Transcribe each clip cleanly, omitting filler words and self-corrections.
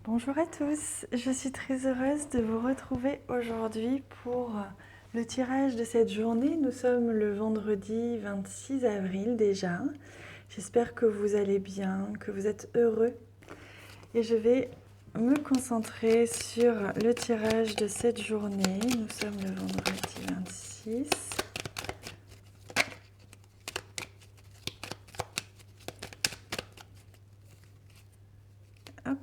Bonjour à tous, je suis très heureuse de vous retrouver aujourd'hui pour le tirage de cette journée. Nous sommes le vendredi 26 avril déjà. J'espère que vous allez bien, que vous êtes heureux. Et je vais me concentrer sur le tirage de cette journée. Nous sommes le vendredi 26. Hop,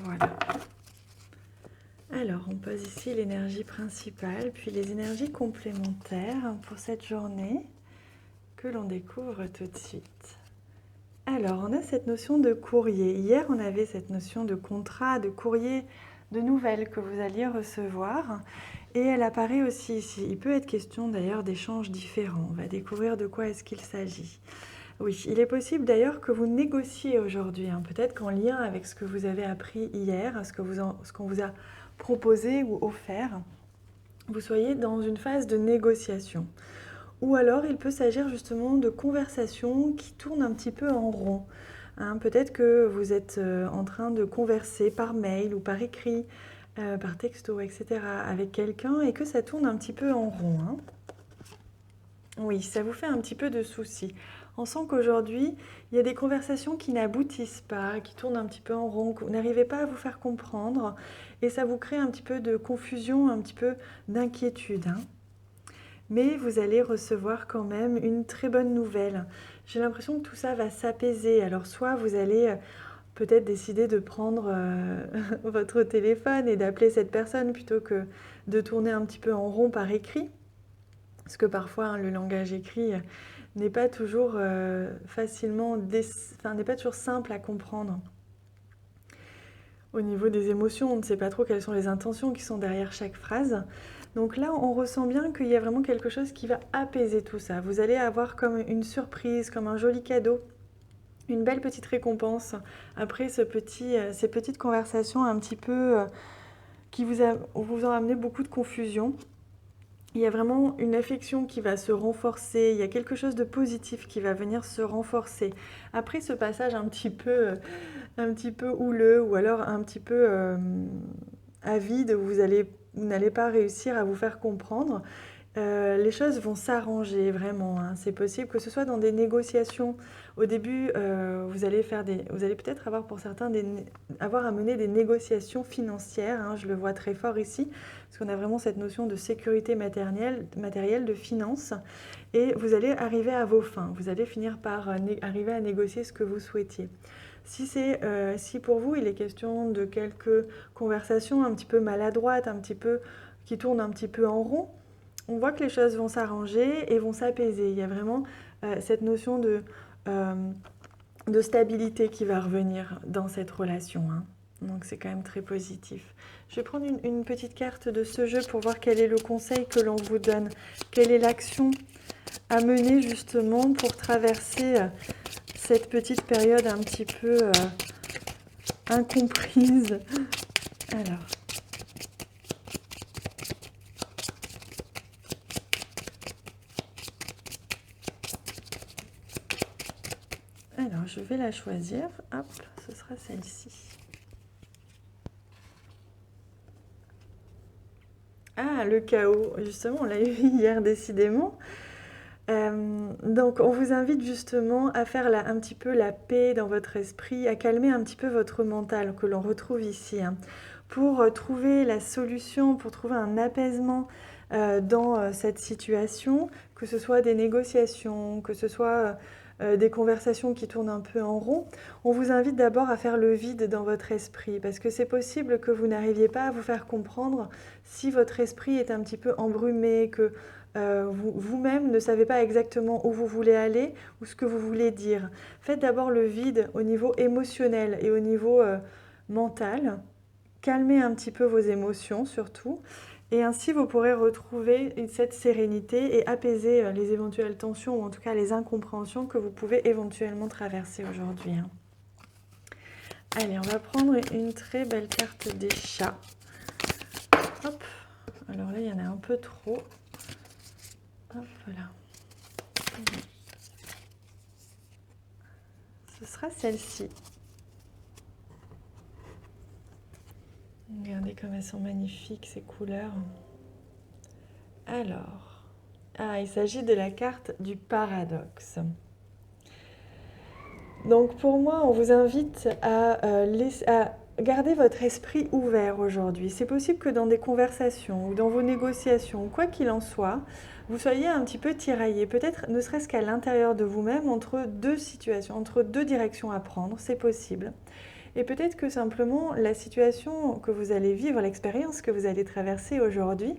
voilà. Alors, on pose ici l'énergie principale, puis les énergies complémentaires pour cette journée que l'on découvre tout de suite. Alors, on a cette notion de courrier. Hier, on avait cette notion de contrat, de courrier, de nouvelles que vous alliez recevoir. Et elle apparaît aussi ici. Il peut être question d'ailleurs d'échanges différents. On va découvrir de quoi est-ce qu'il s'agit. Oui, il est possible d'ailleurs que vous négociez aujourd'hui, peut-être qu'en lien avec ce que vous avez appris hier, ce qu'on vous a proposé ou offert, vous soyez dans une phase de négociation. Ou alors il peut s'agir justement de conversations qui tournent un petit peu en rond. Peut-être que vous êtes en train de converser par mail ou par écrit, par texto, etc. avec quelqu'un et que ça tourne un petit peu en rond. Oui, ça vous fait un petit peu de soucis. On sent qu'aujourd'hui, il y a des conversations qui n'aboutissent pas, qui tournent un petit peu en rond, que vous n'arrivez pas à vous faire comprendre, et ça vous crée un petit peu de confusion, un petit peu d'inquiétude. Mais vous allez recevoir quand même une très bonne nouvelle. J'ai l'impression que tout ça va s'apaiser. Alors soit vous allez peut-être décider de prendre votre téléphone et d'appeler cette personne plutôt que de tourner un petit peu en rond par écrit. Parce que parfois, le langage écrit n'est pas toujours n'est pas toujours simple à comprendre. Au niveau des émotions, on ne sait pas trop quelles sont les intentions qui sont derrière chaque phrase. Donc là, on ressent bien qu'il y a vraiment quelque chose qui va apaiser tout ça. Vous allez avoir comme une surprise, comme un joli cadeau, une belle petite récompense après ces petites conversations un petit peu qui vous ont amené beaucoup de confusion. Il y a vraiment une affection qui va se renforcer, il y a quelque chose de positif qui va venir se renforcer. Après ce passage un petit peu houleux ou alors un petit peu avide où vous n'allez pas réussir à vous faire comprendre, les choses vont s'arranger vraiment. C'est possible que ce soit dans des négociations. Au début, vous allez peut-être avoir pour certains avoir à mener des négociations financières. Je le vois très fort ici, parce qu'on a vraiment cette notion de sécurité matérielle, de finance. Et vous allez arriver à vos fins. Vous allez finir par arriver à négocier ce que vous souhaitiez. Si pour vous, il est question de quelques conversations un petit peu maladroites, qui tournent un petit peu en rond, on voit que les choses vont s'arranger et vont s'apaiser. Il y a vraiment cette notion de stabilité qui va revenir dans cette relation. Donc c'est quand même très positif. Je vais prendre une petite carte de ce jeu pour voir quel est le conseil que l'on vous donne. Quelle est l'action à mener justement pour traverser cette petite période un petit peu incomprise. Alors... Alors, je vais la choisir. Hop, ce sera celle-ci. Ah, le chaos. Justement, on l'a eu hier, décidément. Donc, on vous invite justement à faire un petit peu la paix dans votre esprit, à calmer un petit peu votre mental que l'on retrouve ici, pour trouver la solution, pour trouver un apaisement dans cette situation, que ce soit des négociations, que ce soit des conversations qui tournent un peu en rond. On vous invite d'abord à faire le vide dans votre esprit, parce que c'est possible que vous n'arriviez pas à vous faire comprendre si votre esprit est un petit peu embrumé, que vous-même ne savez pas exactement où vous voulez aller ou ce que vous voulez dire. Faites d'abord le vide au niveau émotionnel et au niveau mental. Calmez un petit peu vos émotions surtout. Et ainsi, vous pourrez retrouver cette sérénité et apaiser les éventuelles tensions ou en tout cas les incompréhensions que vous pouvez éventuellement traverser aujourd'hui. Allez, on va prendre une très belle carte des chats. Hop. Alors là, il y en a un peu trop. Hop, voilà. Ce sera celle-ci. Regardez comme elles sont magnifiques, ces couleurs. Alors, il s'agit de la carte du paradoxe. Donc pour moi, on vous invite à garder votre esprit ouvert aujourd'hui. C'est possible que dans des conversations ou dans vos négociations, quoi qu'il en soit, vous soyez un petit peu tiraillé, peut-être ne serait-ce qu'à l'intérieur de vous-même, entre deux situations, entre deux directions à prendre, c'est possible. Et peut-être que simplement la situation que vous allez vivre, l'expérience que vous allez traverser aujourd'hui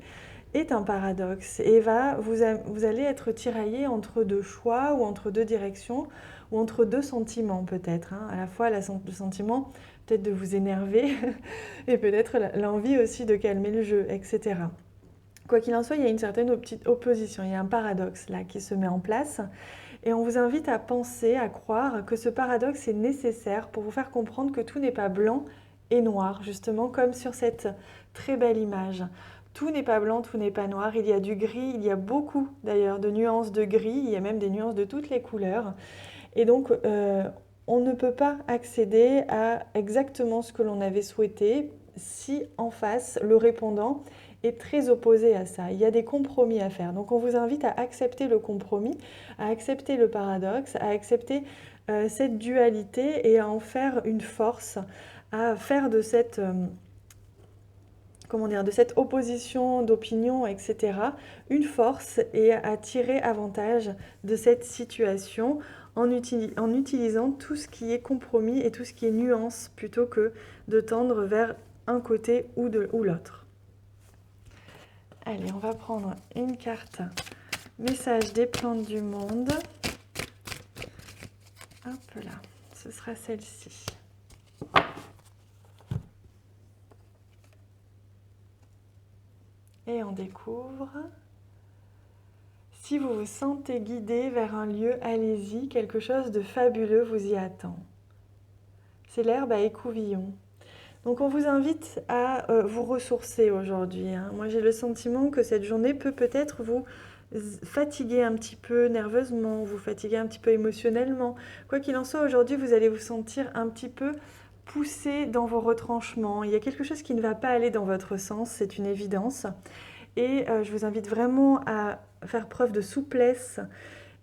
est un paradoxe et vous allez être tiraillé entre deux choix ou entre deux directions ou entre deux sentiments peut-être, hein. À la fois le sentiment peut-être de vous énerver et peut-être l'envie aussi de calmer le jeu, etc. Quoi qu'il en soit, il y a une certaine petite opposition, il y a un paradoxe là qui se met en place. Et on vous invite à penser, à croire que ce paradoxe est nécessaire pour vous faire comprendre que tout n'est pas blanc et noir, justement comme sur cette très belle image. Tout n'est pas blanc, tout n'est pas noir, il y a du gris, il y a beaucoup d'ailleurs de nuances de gris, il y a même des nuances de toutes les couleurs. Et donc on ne peut pas accéder à exactement ce que l'on avait souhaité si en face le répondant est très opposé à ça. Il y a des compromis à faire. Donc on vous invite à accepter le compromis, à accepter le paradoxe, à accepter cette dualité et à en faire une force, à faire de cette, de cette opposition d'opinion, etc., une force et à tirer avantage de cette situation en utilisant tout ce qui est compromis et tout ce qui est nuance plutôt que de tendre vers un côté ou l'autre. Allez, on va prendre une carte message des plantes du monde. Hop là, ce sera celle-ci. Et on découvre. Si vous vous sentez guidé vers un lieu, allez-y, quelque chose de fabuleux vous y attend. C'est l'herbe à écouvillon. Donc on vous invite à vous ressourcer aujourd'hui, hein. Moi j'ai le sentiment que cette journée peut peut-être vous fatiguer un petit peu nerveusement, vous fatiguer un petit peu émotionnellement. Quoi qu'il en soit, aujourd'hui vous allez vous sentir un petit peu poussé dans vos retranchements. Il y a quelque chose qui ne va pas aller dans votre sens, c'est une évidence. Et je vous invite vraiment à faire preuve de souplesse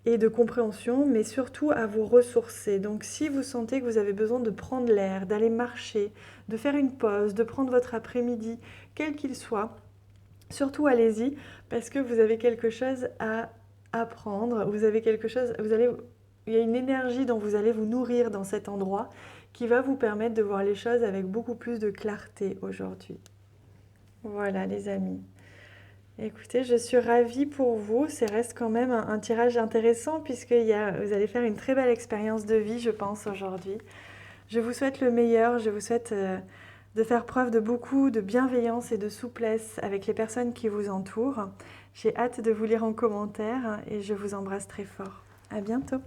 et de compréhension, mais surtout à vous ressourcer. Donc si vous sentez que vous avez besoin de prendre l'air, d'aller marcher, de faire une pause, de prendre votre après-midi, quel qu'il soit, surtout allez-y, parce que vous avez quelque chose à apprendre, vous avez quelque chose, il y a une énergie dont vous allez vous nourrir dans cet endroit qui va vous permettre de voir les choses avec beaucoup plus de clarté aujourd'hui. Voilà les amis. Écoutez, je suis ravie pour vous. Ça reste quand même un tirage intéressant puisque vous allez faire une très belle expérience de vie, je pense, aujourd'hui. Je vous souhaite le meilleur. Je vous souhaite de faire preuve de beaucoup de bienveillance et de souplesse avec les personnes qui vous entourent. J'ai hâte de vous lire en commentaire et je vous embrasse très fort. À bientôt.